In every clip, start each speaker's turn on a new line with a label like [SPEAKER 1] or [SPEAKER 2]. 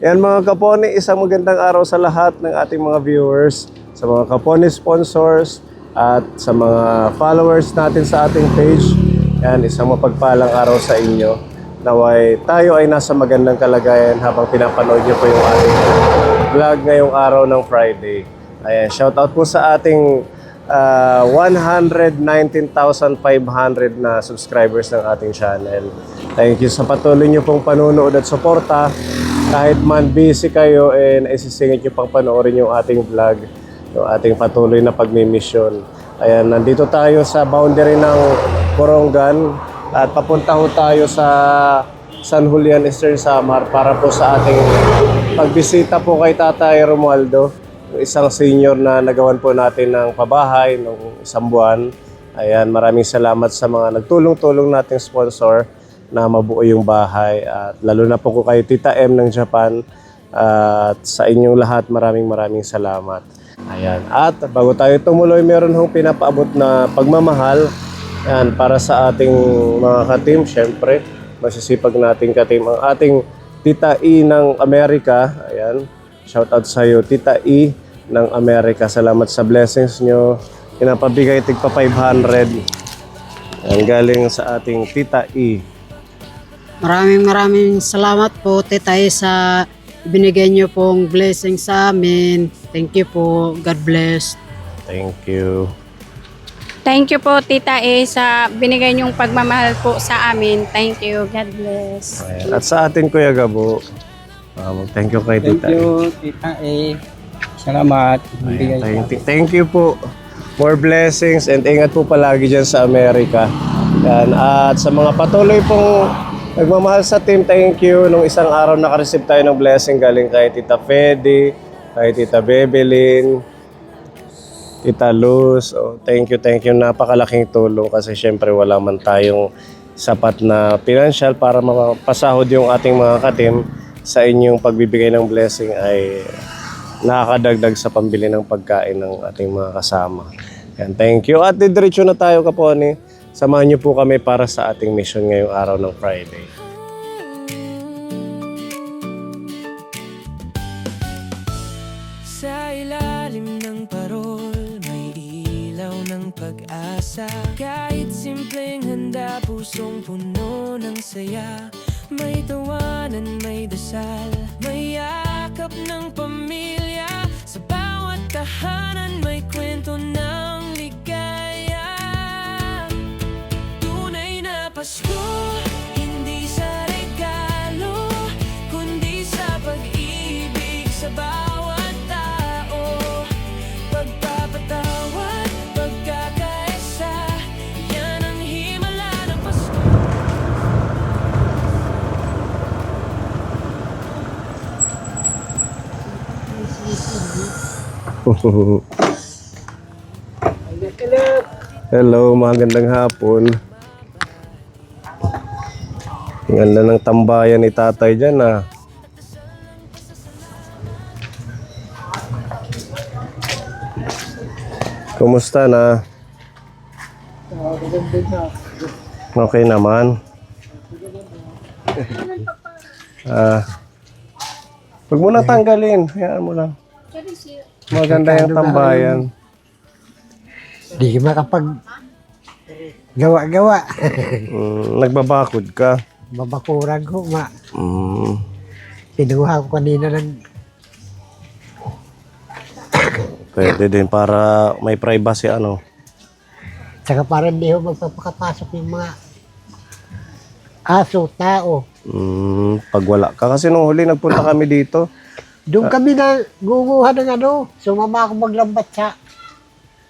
[SPEAKER 1] Yan mga kaponi, isang magandang araw sa lahat ng ating mga viewers, sa mga kaponi sponsors, at sa mga followers natin sa ating page. Yan, isang mapagpalang araw sa inyo. Naway tayo ay nasa magandang kalagayan habang pinapanood nyo po yung ating vlog ngayong araw ng Friday. Ayan, shoutout po sa ating 119,500 na subscribers ng ating channel. Thank you sa patuloy nyo pong panunood at suporta. Kahit man busy kayo, naisisingit nyo pang panoorin yung ating vlog, yung ating patuloy na pagmimisyon. Ayan, nandito tayo sa boundary ng Borongan at papunta ho tayo sa San Julian, Eastern Samar para po sa ating pagbisita po kay Tatay Romualdo, isang senior na nagawan po natin ng pabahay nung isang buwan. Ayan, maraming salamat sa mga nagtulong-tulong nating sponsor na mabuo yung bahay, at lalo na po ko kay Tita M ng Japan, at sa inyong lahat maraming salamat. Ayan, at bago tayo tumuloy, meron hong pinapaabot na pagmamahal. Ayan, para sa ating mga ka-team, syempre masisipag nating ka-team, ang ating Tita E ng Amerika. Ayan, shout out sa iyo Tita E ng Amerika, salamat sa blessings nyo. Pinapabigay tigpa 500. Ayan, galing sa ating Tita E.
[SPEAKER 2] Maraming salamat po, Titay, sa binigay niyo pong blessing sa amin. Thank you po. God bless.
[SPEAKER 1] Thank you.
[SPEAKER 3] Thank you po, Tita E, sa binigay niyong pagmamahal po sa amin. Thank you. God bless.
[SPEAKER 1] Ayan. At sa ating Kuya Gabo, thank you kay
[SPEAKER 4] Thank
[SPEAKER 1] Tita E.
[SPEAKER 4] you, Tita E. Salamat.
[SPEAKER 1] Ayan, thank you po. More blessings and ingat po palagi dyan sa Amerika. Yan. At sa mga patuloy pong nagmamahal sa team, thank you. Nung isang araw nakareceive tayo ng blessing galing kay Tita Fedy, kay Tita Bebelyn, Tita Luz. Oh, thank you. Napakalaking tulong kasi syempre wala man tayong sapat na financial para mapasahod yung ating mga ka-team. Sa inyong pagbibigay ng blessing ay nakakadagdag sa pambili ng pagkain ng ating mga kasama. Yan, thank you. At didiretso na tayo, kaponi. Samahan niyo po kami para sa ating mission ngayong araw ng Friday.
[SPEAKER 5] Sa ilalim ng parol, may ilaw ng pag-asa. Kahit simpleng handa, pusong puno ng saya. May tawanan, may dasal, may yakap ng pamilya. Sa bawat tahanan, may kwento ng ligaya. Tunay na Pasko, hindi sa regalo, kundi sa pag-ibig sa bawat tao. Pagpapatawad, pagkakaisa, yan ang himala ng Pasko.
[SPEAKER 1] Hello, magandang hapon. Ang ganda ng tambayan ni tatay dyan, ah. Kumusta na? Okay naman. Huwag mo na tanggalin. Hayaan mo lang. Maganda yung tambayan.
[SPEAKER 6] Di makapag gawa-gawa.
[SPEAKER 1] Nagbabakod ka.
[SPEAKER 6] Babakuran ko,
[SPEAKER 1] Mm.
[SPEAKER 6] Pinuha ko kanina ng
[SPEAKER 1] Pwede din para may privacy, ano.
[SPEAKER 6] Tsaka para hindi ho magpapakapasok yung mga aso, tao.
[SPEAKER 1] Pag wala ka. Kasi nung huli nagpunta kami dito.
[SPEAKER 6] Doon kami na guguha ng sumama ako maglambat sa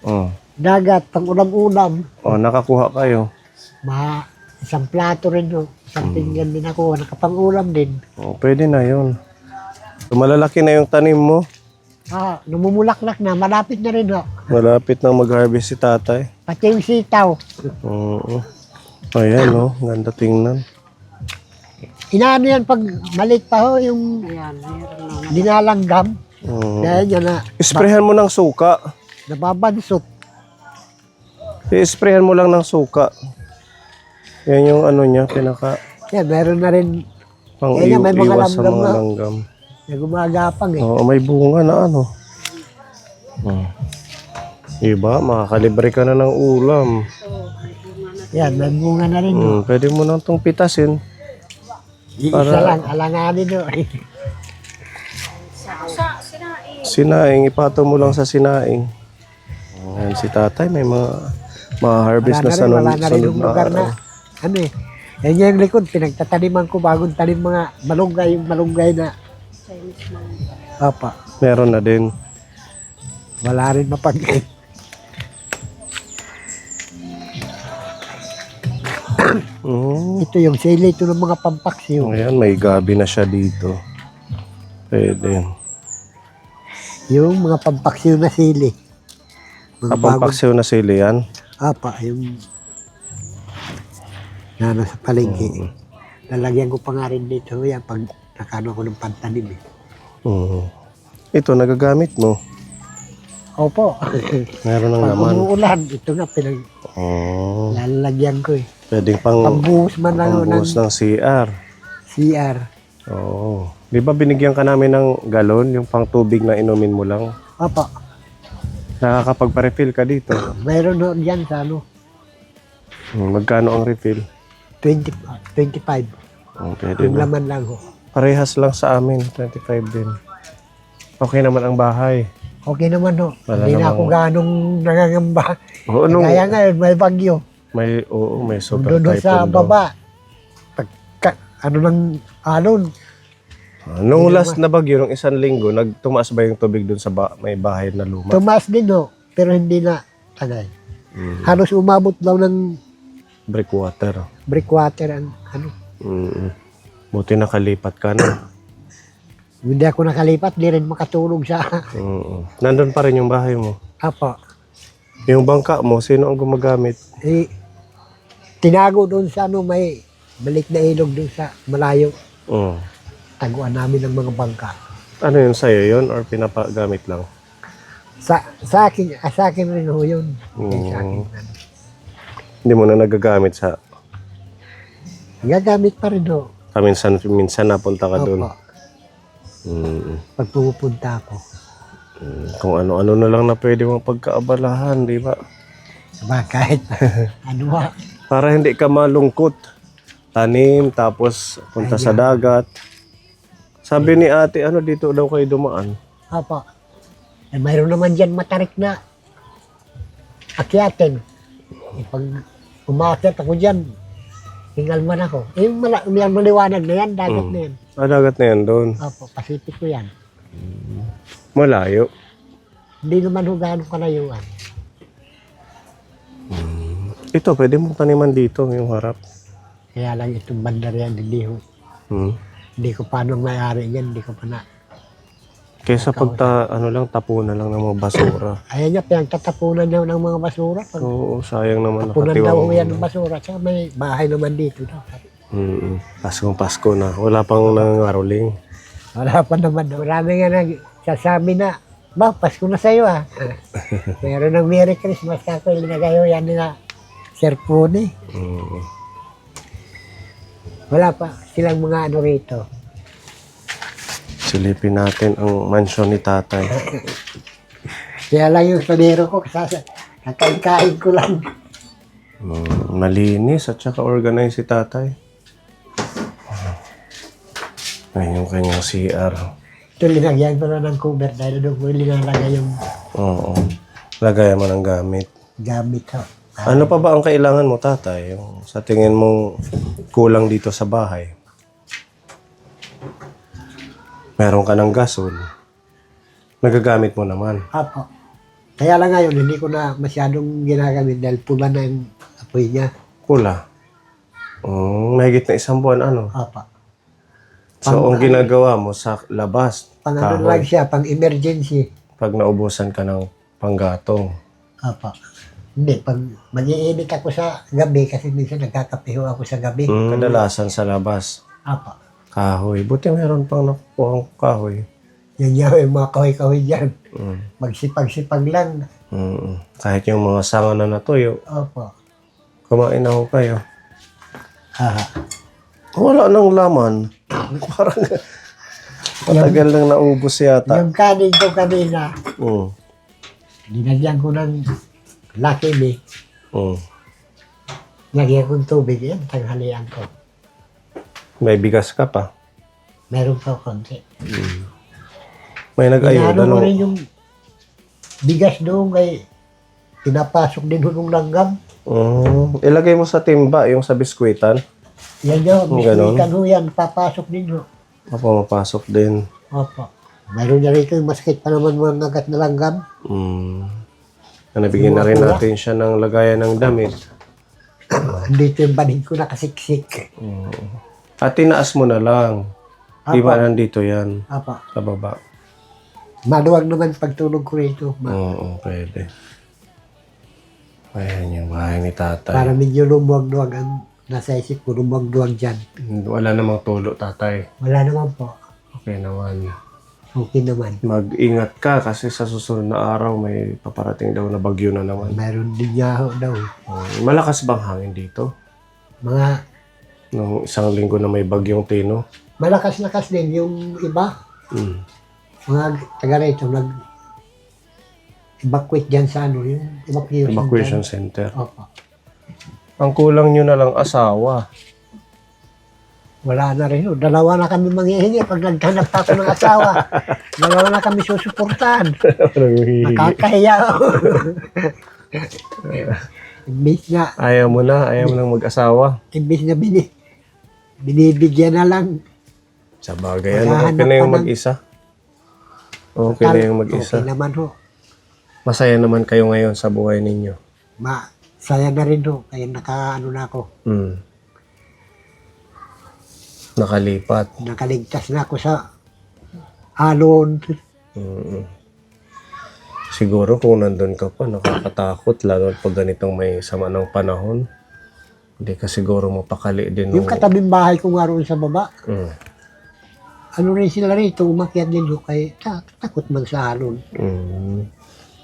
[SPEAKER 1] Oh,
[SPEAKER 6] dagat, pang ulam-ulam.
[SPEAKER 1] nakakuha kayo.
[SPEAKER 6] Isang plato rin ho. Isang pinggan din ako, nakapang-ulam din.
[SPEAKER 1] Oh, pwede na yun. So, malalaki na yung tanim mo.
[SPEAKER 6] Namumulaklak na, malapit na rin ho.
[SPEAKER 1] Malapit na mag-harvest si tatay.
[SPEAKER 6] Pati yung sitaw.
[SPEAKER 1] Oo. Ayan, oh. Ganda tingnan.
[SPEAKER 6] Inaano yan pag maliit pa ho, yung dinalanggam. Dahil yan na,
[SPEAKER 1] Isprehan mo ng suka.
[SPEAKER 6] nababansot.
[SPEAKER 1] I-sprayhan mo lang ng suka. Yan yung ano niya, pinaka
[SPEAKER 6] Yan, meron na rin.
[SPEAKER 1] pang
[SPEAKER 6] Yan, may mga
[SPEAKER 1] iwas sa
[SPEAKER 6] langgam
[SPEAKER 1] mga
[SPEAKER 6] na.
[SPEAKER 1] langgam.
[SPEAKER 6] na gumagapang eh.
[SPEAKER 1] Oo, may bunga na ano. Diba, makakalibre ka na ng ulam.
[SPEAKER 6] Yan, may bunga na rin.
[SPEAKER 1] Pwede mo na itong pitasin.
[SPEAKER 6] Iisa lang, alanganin no.
[SPEAKER 1] Sinaing, ipato mo lang sa sinaing. Ayan, si tatay may mga harvest na sa
[SPEAKER 6] wala na rin
[SPEAKER 1] sunod
[SPEAKER 6] yung
[SPEAKER 1] na
[SPEAKER 6] lugar
[SPEAKER 1] araw.
[SPEAKER 6] na, ano eh. Yan yung likod, pinagtataniman ko bagong tanim mga malunggay, yung malunggay na. Apa,
[SPEAKER 1] Meron na din.
[SPEAKER 6] wala rin mapag Ito yung sili, ito ng mga pampaksiw.
[SPEAKER 1] Ayan, may gabi na siya dito. Pwede.
[SPEAKER 6] Yung mga pampaksiw na sili. Mga bagong,
[SPEAKER 1] Pampaksiw na sili yan.
[SPEAKER 6] apa, yung na sa palengke. Lalagyan ko pa nga rin dito yan pag nakano ko ng pantanim eh.
[SPEAKER 1] Ito, nagagamit mo.
[SPEAKER 6] Opo.
[SPEAKER 1] Meron ng
[SPEAKER 6] Pag
[SPEAKER 1] laman.
[SPEAKER 6] umuulan, ito nga
[SPEAKER 1] Oh,
[SPEAKER 6] lalagyan ko eh.
[SPEAKER 1] pwedeng pang
[SPEAKER 6] Pambuhos man lang ng
[SPEAKER 1] pambuhos ng CR.
[SPEAKER 6] CR.
[SPEAKER 1] Oo. Di ba binigyan ka namin ng galon, yung pang tubig na inumin mo lang?
[SPEAKER 6] Opo.
[SPEAKER 1] Nakakapagpa-refill ka dito.
[SPEAKER 6] Mayroon doon yan sa ano,
[SPEAKER 1] Magkano ang refill?
[SPEAKER 6] 25.
[SPEAKER 1] Pwede
[SPEAKER 6] Yung
[SPEAKER 1] na.
[SPEAKER 6] laman lang ho.
[SPEAKER 1] Parehas lang sa amin, 25 din. Okay naman ang bahay.
[SPEAKER 6] Okay naman ho.
[SPEAKER 1] Wala
[SPEAKER 6] Hindi na
[SPEAKER 1] namang-
[SPEAKER 6] ako ganong nangangamba.
[SPEAKER 1] Oo, nung
[SPEAKER 6] Kaya ngayon, may bagyo.
[SPEAKER 1] may super
[SPEAKER 6] Doon sa
[SPEAKER 1] typhoon daw.
[SPEAKER 6] baba. Ano ng alon.
[SPEAKER 1] Nung last na bagyo, nung isang linggo, nagtumaas ba yung tubig doon sa may bahay na luma?
[SPEAKER 6] Tumaas din ho. Pero hindi na tagay. Halos umabot daw ng
[SPEAKER 1] Breakwater.
[SPEAKER 6] breakwater ang ano.
[SPEAKER 1] Buti nakalipat ka na.
[SPEAKER 6] Hindi ako nakalipat, di rin makatulog sa
[SPEAKER 1] Nandun pa rin yung bahay mo.
[SPEAKER 6] apa.
[SPEAKER 1] Yung bangka mo, sino ang gumagamit?
[SPEAKER 6] Eh, tinago doon sa ano, may balik na ilog doon sa malayo. Taguan namin ng mga bangka.
[SPEAKER 1] Ano yun sa'yo yun or pinapagamit lang?
[SPEAKER 6] Sa akin rin ho yun. Sa akin.
[SPEAKER 1] Hindi mo na nagagamit sa
[SPEAKER 6] Gagamit pa rin ho.
[SPEAKER 1] minsan napunta ka doon.
[SPEAKER 6] Opo. Pag pumupunta ako.
[SPEAKER 1] Kung ano-ano na lang na pwede mong pagkaabalahan, di ba?
[SPEAKER 6] Diba, kahit ano ba.
[SPEAKER 1] Para hindi ka malungkot. Tanim, tapos punta sa dagat. Sabi ni ate, ano dito daw kayo dumaan?
[SPEAKER 6] Apa. Eh, mayroon naman dyan matarik na akyatin. Eh, pag umakyat ako dyan, hingal man ako. Eh, yung maliwanag na yan, dagat na yan.
[SPEAKER 1] Dagat na yan doon.
[SPEAKER 6] Opo, Pacific ko yan.
[SPEAKER 1] Malayo.
[SPEAKER 6] Hindi naman ho gano'ng kalayuan.
[SPEAKER 1] Ito, pwede mong taniman dito, yung harap.
[SPEAKER 6] Kaya lang itong bandar yan, hindi ho. Hindi ko paano mayari yan, hindi ko pa na.
[SPEAKER 1] Kesa tapunan lang ng mga basura.
[SPEAKER 6] Ayan niya, pinagtatapunan niya ng mga basura. Pag
[SPEAKER 1] Oo, sayang naman
[SPEAKER 6] tapunan daw
[SPEAKER 1] nakatiwang.
[SPEAKER 6] yan ng basura, tsaka may bahay naman dito.
[SPEAKER 1] Paskong Pasko na. Wala pang nangangaroling.
[SPEAKER 6] Wala pa naman. Marami nga nagsasabi na, ba, Pasko na sa'yo ah. Meron ng Merry Christmas kako, ilinagayo yan nila Sir Pune. Wala pa silang mga ano rito.
[SPEAKER 1] Silipin natin ang mansyon ni tatay.
[SPEAKER 6] Kaya lang yung sonero ko, kakain ko lang.
[SPEAKER 1] Malinis at saka organize si tatay. Ayun yung kanyang CR.
[SPEAKER 6] Ito linagyan ko na ng cover dahil doon ko linalagay yung
[SPEAKER 1] Oo. Lagayan mo ng gamit.
[SPEAKER 6] gamit ko.
[SPEAKER 1] Ano pa ba ang kailangan mo, tatay? Yung sa tingin mong kulang dito sa bahay? Meron ka ng gasol. Nagagamit mo naman.
[SPEAKER 6] Apo. Kaya lang ngayon, hindi ko na masyadong ginagamit dahil pula na yung apoy niya.
[SPEAKER 1] Pula. Mahigit na 1 buwan, ano?
[SPEAKER 6] Apo.
[SPEAKER 1] So, ang ginagawa mo sa labas,
[SPEAKER 6] Pang ano lang siya, pang emergency.
[SPEAKER 1] pag naubusan ka ng panggatong.
[SPEAKER 6] Apo. Hindi, pag mag-iinit ako sa gabi, kasi minsan nagkakapeho ako sa gabi.
[SPEAKER 1] Kadalasan sa labas.
[SPEAKER 6] Apo.
[SPEAKER 1] Kahoy. Buti meron pang nakukuhang kahoy.
[SPEAKER 6] Yan yung mga kahoy-kahoy dyan. Magsipag-sipag lang.
[SPEAKER 1] Kahit yung mga sanga na natuyo,
[SPEAKER 6] Opo.
[SPEAKER 1] kumain ako kayo.
[SPEAKER 6] Aha.
[SPEAKER 1] Wala nang laman. Parang Matagal nang naubos yata.
[SPEAKER 6] Yung kanin ko kanina,
[SPEAKER 1] Mm.
[SPEAKER 6] dinagyan ko ng Lucky Me.
[SPEAKER 1] Mm.
[SPEAKER 6] Lagyan kong tubig, yan, tanghalian ko.
[SPEAKER 1] May bigas ka pa.
[SPEAKER 6] Meron pa konti.
[SPEAKER 1] May nag-ayod.
[SPEAKER 6] Inaano
[SPEAKER 1] Ano?
[SPEAKER 6] ko rin yung bigas doon kay pinapasok din ho nung langgam.
[SPEAKER 1] Ilagay mo sa timba, yung sa biskwitan.
[SPEAKER 6] Yan yun,
[SPEAKER 1] Ganon.
[SPEAKER 6] biskuitan ho yan, papasok din ho.
[SPEAKER 1] Opo, mapasok din.
[SPEAKER 6] Opo. Mayroon na rin yung masakit pa naman mga nagat na langgam.
[SPEAKER 1] Nabigyan na rin natin siya ng lagayan ng damit.
[SPEAKER 6] Dito yung banig ko nakasiksik.
[SPEAKER 1] At tinaas mo na lang. Di ba
[SPEAKER 6] Apa.
[SPEAKER 1] nandito yan?
[SPEAKER 6] Opo.
[SPEAKER 1] Sa baba.
[SPEAKER 6] Maluwag naman pagtulog ko rito.
[SPEAKER 1] Oo, pwede. Ayan yung bahay ni tatay.
[SPEAKER 6] Para medyo lumuwag-luwag ang nasa isip ko, lumuwag-luwag dyan.
[SPEAKER 1] Wala namang tulo, tatay.
[SPEAKER 6] Wala naman po.
[SPEAKER 1] Okay naman.
[SPEAKER 6] Okay naman.
[SPEAKER 1] Mag-ingat ka kasi sa susunod na araw may paparating daw na bagyo na naman.
[SPEAKER 6] Mayroon din niya ho daw.
[SPEAKER 1] Malakas bang hangin dito?
[SPEAKER 6] Mga
[SPEAKER 1] Nung isang linggo na may bagyong Tino?
[SPEAKER 6] malakas-lakas din yung iba. Mga taga rito nag-evacuate dyan sa ano, yung
[SPEAKER 1] Evacuation
[SPEAKER 6] dyan.
[SPEAKER 1] center.
[SPEAKER 6] Opo.
[SPEAKER 1] Ang kulang nyo na lang asawa.
[SPEAKER 6] Wala na rin. Dalawa na kami manghihingi pag naghanap pa ako ng asawa. Dalawa na kami susuportahan. Nakakahiya ako. Imbis na,
[SPEAKER 1] Ayaw mo nang mag-asawa.
[SPEAKER 6] imbis na binibigyan na lang.
[SPEAKER 1] Sa bagay, ano,
[SPEAKER 6] Maghahanap
[SPEAKER 1] okay na yung
[SPEAKER 6] pa ng-
[SPEAKER 1] mag-isa. Okay na yung mag-isa.
[SPEAKER 6] Okay naman ho.
[SPEAKER 1] Masaya naman kayo ngayon sa buhay ninyo.
[SPEAKER 6] Masaya na rin ho. Kaya nakaano na ako.
[SPEAKER 1] Nakalipat.
[SPEAKER 6] Nakaligtas na ako sa alon.
[SPEAKER 1] Siguro kung nandun ka pa, nakakatakot. Lalo pag ganitong may sama ng panahon. Hindi ka siguro mapakali din.
[SPEAKER 6] Yung katabing bahay ko nga roon sa baba.
[SPEAKER 1] Mm.
[SPEAKER 6] Ano rin sila rito, umakyat din ho. Kaya takot man sa alon.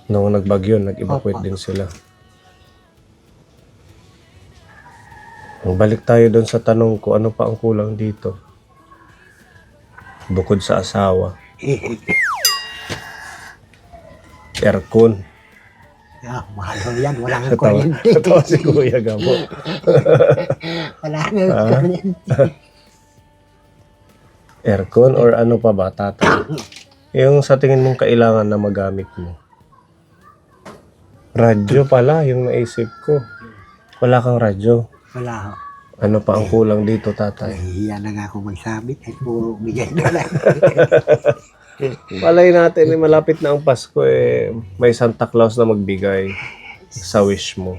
[SPEAKER 1] Nung nagbagyo, nag-evacuate
[SPEAKER 6] Opo.
[SPEAKER 1] din sila. Balik tayo doon sa tanong ko, ano pa ang kulang dito? Bukod sa asawa. Aircon.
[SPEAKER 6] Mahal ho yan. Wala nga kuryente.
[SPEAKER 1] Ito si Kuya Gabo.
[SPEAKER 6] Wala nga kuryente.
[SPEAKER 1] Aircon or ano pa ba, tata? Yung sa tingin mong kailangan na magamit mo. Radyo pala, yung naisip ko. Wala kang radyo.
[SPEAKER 6] Wala ho.
[SPEAKER 1] Ano pa ang kulang dito, tatay?
[SPEAKER 6] Nahihiya na nga ako magsabi. Kahit puro bigay na lang.
[SPEAKER 1] Malay natin, malapit na ang Pasko, may Santa Claus na magbigay sa wish mo.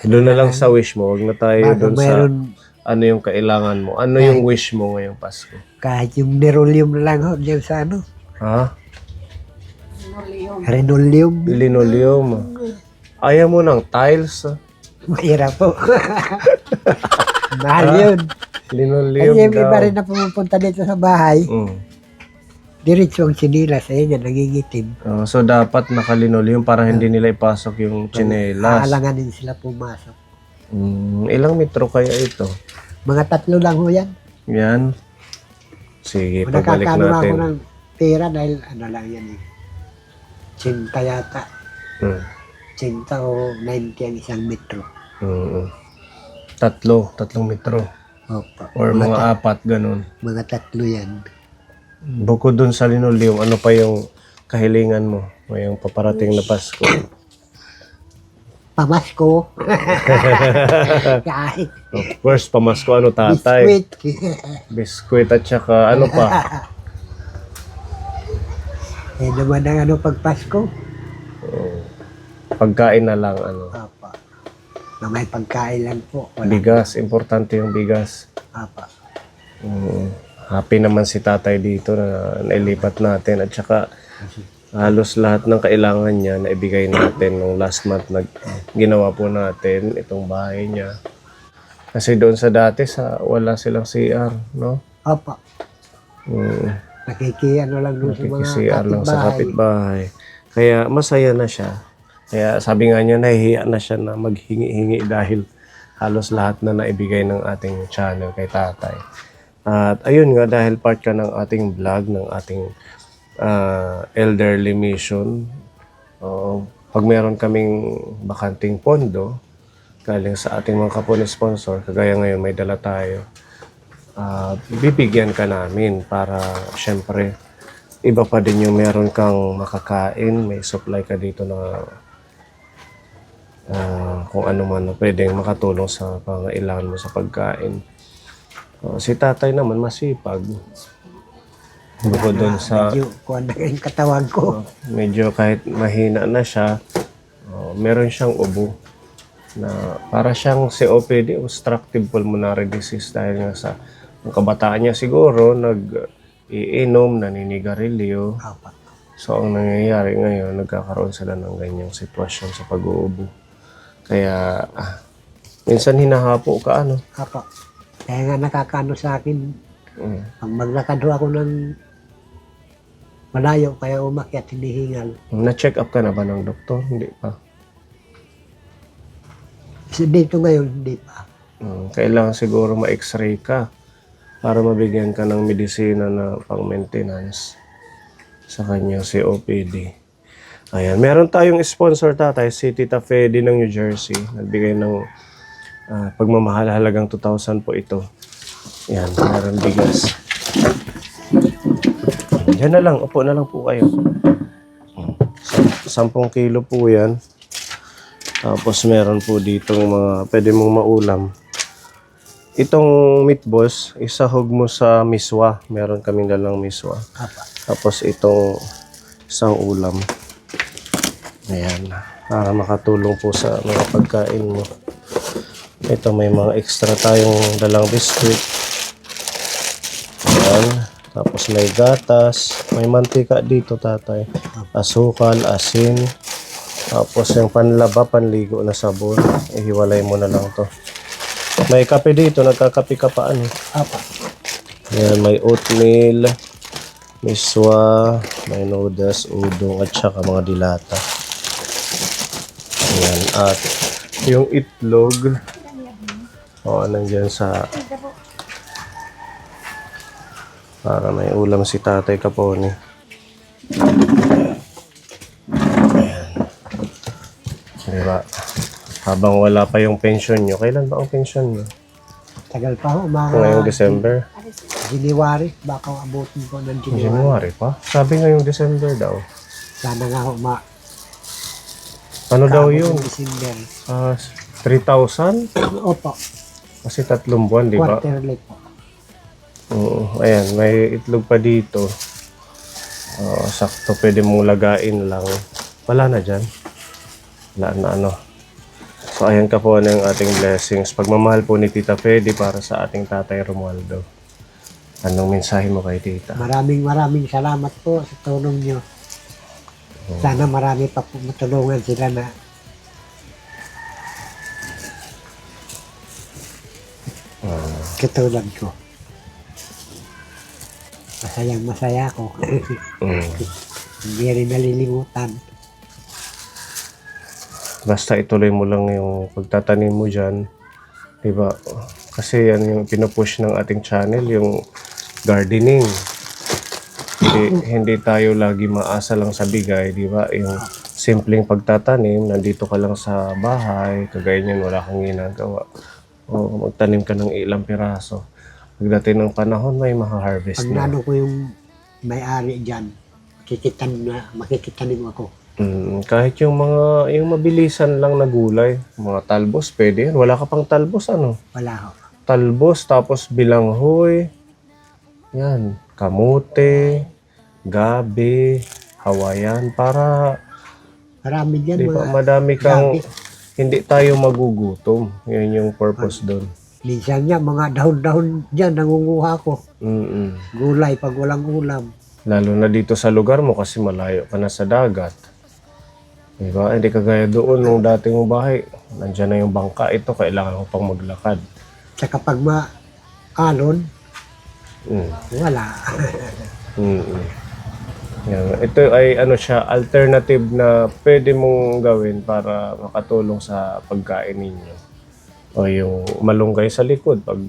[SPEAKER 1] Doon na lang sa wish mo, wag na tayo
[SPEAKER 6] Bago
[SPEAKER 1] doon sa
[SPEAKER 6] mayroon,
[SPEAKER 1] ano yung kailangan mo. Ano yung wish mo ngayong Pasko?
[SPEAKER 6] kahit yung nerolium na lang ho. Diyan sa ano.
[SPEAKER 1] Ha?
[SPEAKER 6] Renolium.
[SPEAKER 1] Linoleum. Ayaw mo ng tiles?
[SPEAKER 6] Mahirap po. Mahal yun.
[SPEAKER 1] Linoleum
[SPEAKER 6] Kasi yung
[SPEAKER 1] daw.
[SPEAKER 6] iba rin na pumupunta dito sa bahay. Diretso ang sinila sa inyo, nagingitim.
[SPEAKER 1] So dapat nakalinoleum para hindi nila ipasok yung tsinelas.
[SPEAKER 6] Aalanganin sila pumasok.
[SPEAKER 1] Ilang metro kaya ito?
[SPEAKER 6] Mga 3 lang ho yan.
[SPEAKER 1] Yan. Sige, pagbalik
[SPEAKER 6] Nakakano na ako
[SPEAKER 1] natin.
[SPEAKER 6] ng pera dahil ano lang yan eh. 80 yata. 80 o 90 ang isang metro.
[SPEAKER 1] Tatlong metro.
[SPEAKER 6] Opo.
[SPEAKER 1] Or mga 4, ganun.
[SPEAKER 6] Mga 3 yan.
[SPEAKER 1] Bukod dun sa linoleum, ano pa yung kahilingan mo ngayong paparating na Pasko?
[SPEAKER 6] Pamasko. Kahit
[SPEAKER 1] Of course, pamasko, ano tatay?
[SPEAKER 6] biskuit.
[SPEAKER 1] Biskuit at saka ano pa?
[SPEAKER 6] Naman ang ano pag Pasko.
[SPEAKER 1] Pagkain na lang, ano.
[SPEAKER 6] Opo. Na may pagkain lang po. Wala.
[SPEAKER 1] Bigas, importante yung bigas.
[SPEAKER 6] Opo.
[SPEAKER 1] Happy naman si tatay dito na nailipat natin at saka halos lahat ng kailangan niya na ibigay natin nung last month ginawa po natin itong bahay niya. Kasi doon sa dati wala silang CR, no?
[SPEAKER 6] Opo. Nakikiano lang doon sa mga
[SPEAKER 1] Nakikisiar lang sa
[SPEAKER 6] kapitbahay.
[SPEAKER 1] kapitbahay. Kaya masaya na siya. Kaya sabi nga niya, nahihiya na siya na maghingi-hingi dahil halos lahat na naibigay ng ating channel kay tatay. At ayun nga, dahil part ka ng ating vlog, ng ating elderly mission, pag meron kaming bakanting pondo, galing sa ating mga kapwa sponsor, kagaya ngayon may dala tayo, bibigyan ka namin para syempre iba pa din yung meron kang makakain, may supply ka dito na kung ano man na pwedeng makatulong sa pangailangan mo sa pagkain. Si tatay naman masipag. Bukod doon sa
[SPEAKER 6] Medyo kuha na yung katawan ko.
[SPEAKER 1] medyo kahit mahina na siya, meron siyang ubo na para siyang COPD, obstructive pulmonary disease, dahil nga sa ang kabataan niya siguro nag-iinom, naninigarilyo.
[SPEAKER 6] Apa.
[SPEAKER 1] So ang nangyayari ngayon, nagkakaroon sila ng ganyang sitwasyon sa pag-uubo. Kaya minsan hinahapo ka ano.
[SPEAKER 6] Apa. Kaya nga nakakano sa akin, pag maglakad ho ako ng malayo, kaya umakyat, hinihingal.
[SPEAKER 1] Na-check up ka na ba ng doktor? Hindi pa.
[SPEAKER 6] Kasi dito ngayon, hindi pa.
[SPEAKER 1] Kailangan siguro ma-x-ray ka para mabigyan ka ng medisina na pang-maintenance sa kanyang COPD. Ayan, meron tayong sponsor tatay, si Tita Fedy ng New Jersey. Nagbigay ng pagmamahal, halagang 2,000 po ito. Ayan, meron bigas. Diyan na lang, upo na lang po kayo. 10 kilo po yan. Tapos meron po ditong mga pwede mong maulam. Itong meatballs, isahog mo sa miswa. Meron kaming dalang miswa.
[SPEAKER 6] Apa.
[SPEAKER 1] Tapos itong isang ulam. Ayan. Para makatulong po sa mga pagkain mo. Ito may mga extra tayong dalang biscuit. Ayan. Tapos may gatas. May mantika dito tatay. Asukal, asin. Tapos yung panlaba, panligo na sabon. Ihiwalay mo na lang to. May kape dito. Nagkakape ka pa ano.
[SPEAKER 6] Apa.
[SPEAKER 1] Ayan, may oatmeal, miswa, may noodles, udong, at saka mga dilata. Ayan, at yung itlog, nandyan sa para may ulam si Tatay Capone. Ayan. Diba? Habang wala pa yung pension nyo, kailan ba ang pension nyo?
[SPEAKER 6] Tagal pa ho, mga
[SPEAKER 1] Ngayong December?
[SPEAKER 6] January, baka abutin ko ng January.
[SPEAKER 1] January pa? Sabi ngayong December daw.
[SPEAKER 6] Sana nga ho,
[SPEAKER 1] Ano daw
[SPEAKER 6] kaabot
[SPEAKER 1] yun?
[SPEAKER 6] ng December.
[SPEAKER 1] 3,000?
[SPEAKER 6] Opo,
[SPEAKER 1] Kasi 3 buwan, di ba?
[SPEAKER 6] quarterly po.
[SPEAKER 1] Oo. Ayan, may itlog pa dito. Sakto, pwede mong lagain lang. Wala na dyan. Wala na ano. So, ayan ka po ng ating blessings. Pagmamahal po ni Tita Fedy para sa ating Tatay Romualdo. Anong mensahe mo kay Tita?
[SPEAKER 6] Maraming salamat po sa tulong nyo. Sana marami pa po matulungan sila na katulad ko. Masaya ako. Hindi rin nalilimutan.
[SPEAKER 1] Basta ituloy mo lang yung pagtatanim mo dyan. Diba? Kasi yan yung pinupush ng ating channel, yung gardening. Hindi tayo lagi maasa lang sa bigay, di ba? Yung simpleng pagtatanim, nandito ka lang sa bahay, kagaya niyan, wala kang ginagawa. O magtanim ka ng ilang piraso. Pagdating ng panahon, may maha-harvest
[SPEAKER 6] Pag
[SPEAKER 1] na.
[SPEAKER 6] nano ko yung may-ari dyan, makikitanim ako.
[SPEAKER 1] Kahit yung mabilisan lang na gulay, mga talbos, pwede yan. Wala ka pang talbos, ano?
[SPEAKER 6] Wala ho.
[SPEAKER 1] Talbos, tapos bilanghoy, yan, kamote, gabi, hawayan, para
[SPEAKER 6] Marami dyan
[SPEAKER 1] di ba,
[SPEAKER 6] mga
[SPEAKER 1] madami kang,
[SPEAKER 6] gabi.
[SPEAKER 1] hindi tayo magugutom. Yun yung purpose doon.
[SPEAKER 6] Minsan nga, mga dahon-dahon dyan, nangunguha ko. Gulay pag walang ulam.
[SPEAKER 1] Lalo na dito sa lugar mo kasi malayo ka na sa dagat. Di ba? Hindi kagaya doon nung dating mong bahay. Nandiyan na yung bangka. Ito, kailangan mo pang maglakad.
[SPEAKER 6] Tsaka pag maalon, wala.
[SPEAKER 1] Yan. Ito ay siya, alternative na pwede mong gawin para makatulong sa pagkain ninyo. O yung malunggay sa likod pag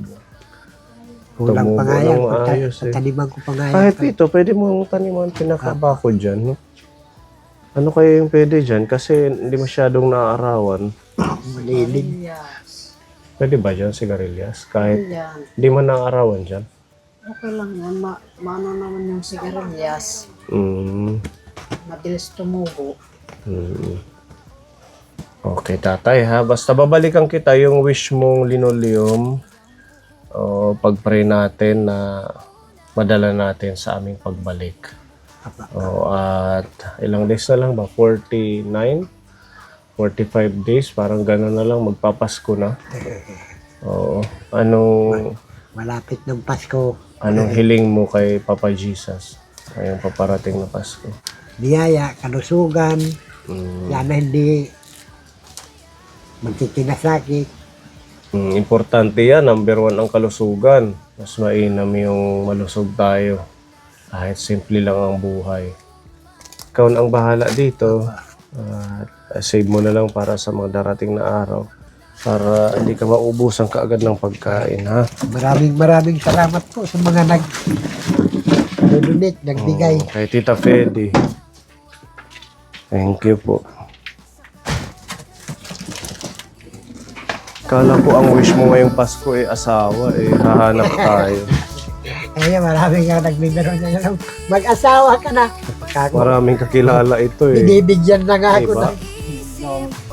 [SPEAKER 6] Kulang pa
[SPEAKER 1] Tumubo
[SPEAKER 6] nga yan.
[SPEAKER 1] ng maayos eh.
[SPEAKER 6] Taniman ko pa nga yan.
[SPEAKER 1] Kahit ito, pwede mong taniman pinakabako dyan. No? Ano kaya yung pwede dyan? Kasi hindi masyadong naaarawan.
[SPEAKER 6] Malilim.
[SPEAKER 1] Pwede ba dyan, sigarilyas? Kahit
[SPEAKER 2] Yan.
[SPEAKER 1] hindi man naaarawan dyan.
[SPEAKER 2] Okay lang yan. Maano naman yung sigarilyas.
[SPEAKER 1] Mm.
[SPEAKER 2] Mabilis tumubo.
[SPEAKER 1] Mm. Okay, tatay ha. Basta babalikan kita yung wish mong linoleum. O pag-pray natin na madala natin sa aming pagbalik. O, at ilang days na lang ba? 49? 45 days? Parang gano'n na lang. Magpapasko na. Oo. Anong
[SPEAKER 6] Malapit ng Pasko.
[SPEAKER 1] hiling mo kay Papa Jesus? Ngayong paparating na Pasko.
[SPEAKER 6] Biyaya, kalusugan. Sana hindi magtitinasakit.
[SPEAKER 1] Importante yan. Number 1 ang kalusugan. Mas mainam yung malusog tayo. Kahit simple lang ang buhay. Ikaw na ang bahala dito. Save mo na lang para sa mga darating na araw. Para hindi ka maubusan kaagad ng pagkain, ha?
[SPEAKER 6] Maraming salamat po sa mga nag-donate, nagbigay.
[SPEAKER 1] Kay Tita Fedy. Thank you po. Kala ko ang wish mo ngayong Pasko ay asawa, hahanap tayo.
[SPEAKER 6] Kaya maraming nga nagbibiro niya. Mag-asawa ka na.
[SPEAKER 1] Maraming kakilala ito
[SPEAKER 6] Binibigyan na nga ako
[SPEAKER 1] Diba?
[SPEAKER 6] ng...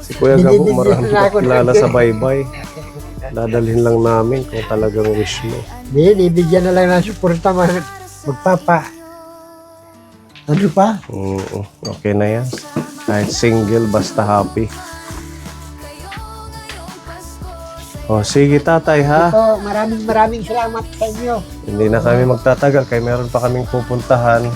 [SPEAKER 1] Si Kuya Gabo, maraming
[SPEAKER 6] Binibigyan na ako
[SPEAKER 1] kakilala
[SPEAKER 6] ng-
[SPEAKER 1] sa baybay. Dadalhin lang namin kung talagang wish mo.
[SPEAKER 6] Binibigyan na lang ng suporta magpapa. Ano pa?
[SPEAKER 1] Okay na yan. Kahit single, basta happy. O, sige tatay ha.
[SPEAKER 6] Ito, maraming salamat sa inyo.
[SPEAKER 1] Hindi na kami magtatagal kaya meron pa kaming pupuntahan.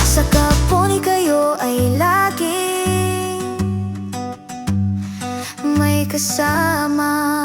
[SPEAKER 7] Sa kapuni kayo ay laging may kasama.